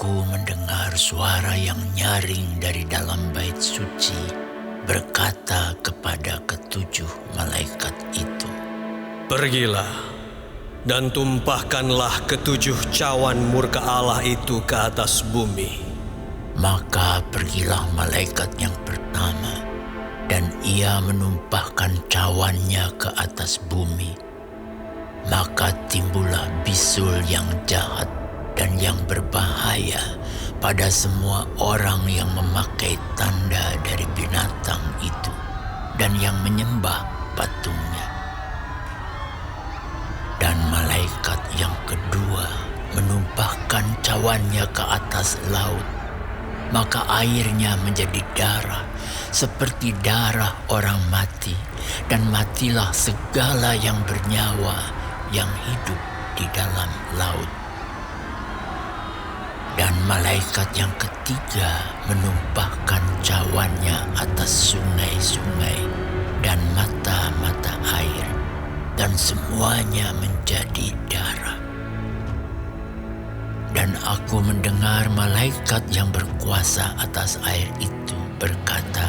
aku mendengar suara yang nyaring dari dalam bait suci berkata kepada ketujuh malaikat itu, "Pergilah dan tumpahkanlah ketujuh cawan murka Allah itu ke atas bumi." Maka pergilah malaikat yang pertama, dan ia menumpahkan cawannya ke atas bumi. Maka timbullah bisul yang jahat dan yang berbahaya pada semua orang yang memakai tanda dari binatang itu dan yang menyembah patungnya. Dan malaikat yang kedua menumpahkan cawannya ke atas laut. Maka airnya menjadi darah, seperti darah orang mati, dan matilah segala yang bernyawa yang hidup di dalam laut. Dan malaikat yang ketiga menumpahkan cawannya atas sungai-sungai dan mata-mata air, dan semuanya menjadi darah. Dan aku mendengar malaikat yang berkuasa atas air itu berkata,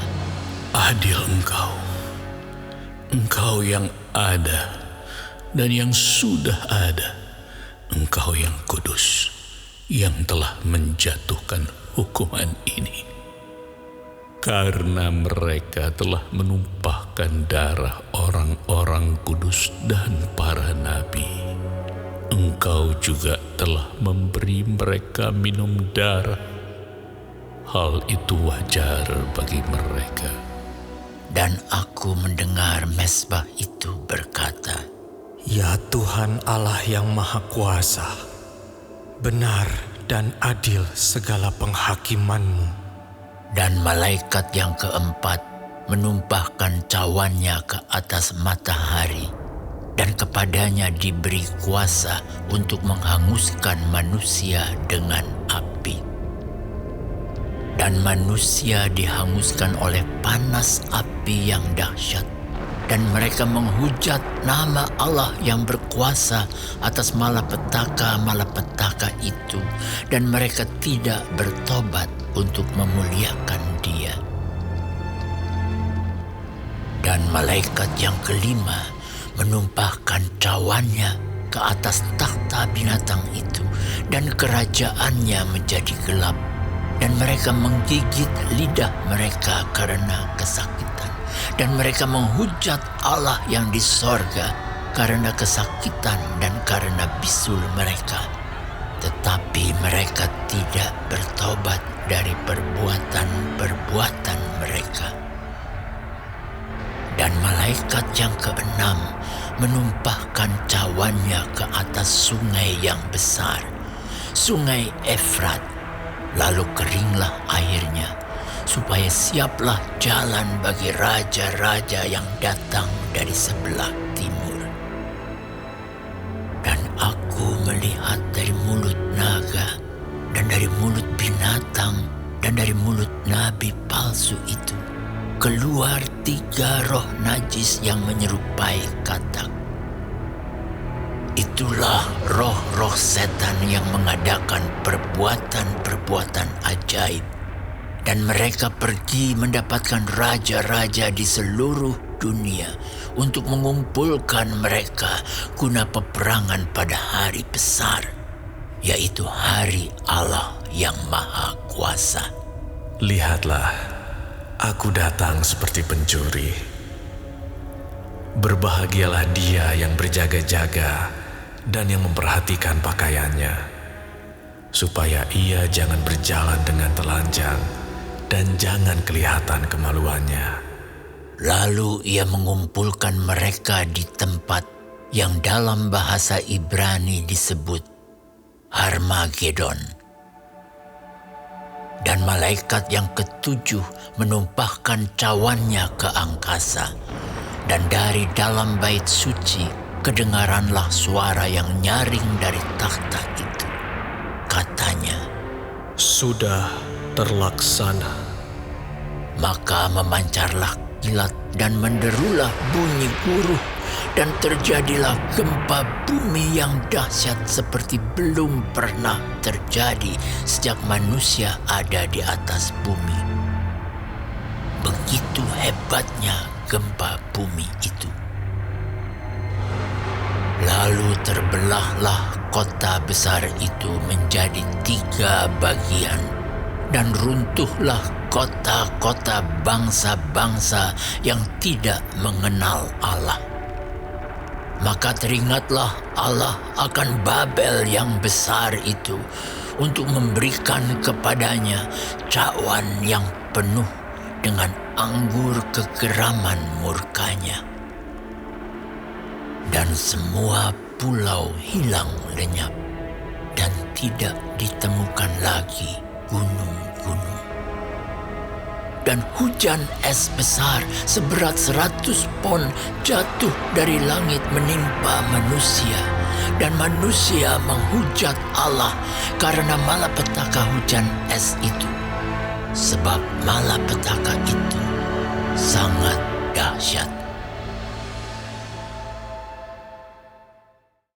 "Adil Engkau yang ada dan yang sudah ada, Engkau yang kudus, yang telah menjatuhkan hukuman ini. Karena mereka telah menumpahkan darah orang-orang kudus dan para nabi, Engkau juga telah memberi mereka minum darah. Hal itu wajar bagi mereka." Dan aku mendengar mezbah itu berkata, "Ya Tuhan Allah yang Maha Kuasa, benar dan adil segala penghakiman-Mu." Dan malaikat yang keempat menumpahkan cawannya ke atas matahari, dan kepadanya diberi kuasa untuk menghanguskan manusia dengan api. Dan manusia dihanguskan oleh panas api yang dahsyat, dan mereka menghujat nama Allah yang berkuasa atas malapetaka-malapetaka itu, dan mereka tidak bertobat untuk memuliakan Dia. Dan malaikat yang kelima menumpahkan cawannya ke atas takhta binatang itu, dan kerajaannya menjadi gelap, dan mereka menggigit lidah mereka karena kesakitan, dan mereka menghujat Allah yang di sorga karena kesakitan dan karena bisul mereka. Tetapi mereka tidak bertobat dari perbuatan-perbuatan mereka. Dan malaikat yang keenam menumpahkan cawannya ke atas sungai yang besar, sungai Efrat. Lalu keringlah airnya, supaya siaplah jalan bagi raja-raja yang datang dari sebelah timur. Dan aku melihat dari mulut naga, dan dari mulut binatang, dan dari mulut nabi palsu itu keluar 3 roh najis yang menyerupai katak. Itulah roh-roh setan yang mengadakan perbuatan-perbuatan ajaib, dan mereka pergi mendapatkan raja-raja di seluruh dunia untuk mengumpulkan mereka guna peperangan pada hari besar, yaitu hari Allah yang Maha Kuasa. Lihatlah, aku datang seperti pencuri. Berbahagialah dia yang berjaga-jaga dan yang memperhatikan pakaiannya, supaya ia jangan berjalan dengan telanjang dan jangan kelihatan kemaluannya. Lalu ia mengumpulkan mereka di tempat yang dalam bahasa Ibrani disebut Harmagedon. Dan malaikat yang ketujuh menumpahkan cawannya ke angkasa, dan dari dalam bait suci kedengaranlah suara yang nyaring dari takhta itu. Katanya, "Sudah terlaksana." Maka memancarlah kilat dan menderulah bunyi guruh, dan terjadilah gempa bumi yang dahsyat seperti belum pernah terjadi sejak manusia ada di atas bumi. Begitu hebatnya gempa bumi itu. Lalu terbelahlah kota besar itu menjadi 3 bagian, dan runtuhlah kota-kota bangsa-bangsa yang tidak mengenal Allah. Maka teringatlah Allah akan Babel yang besar itu untuk memberikan kepadanya cawan yang penuh dengan anggur kegeraman murkanya. Dan semua pulau hilang lenyap, dan tidak ditemukan lagi gunung-gunung. Dan hujan es besar seberat 100 pon jatuh dari langit menimpa manusia, dan manusia menghujat Allah karena malapetaka hujan es itu, sebab malapetaka itu sangat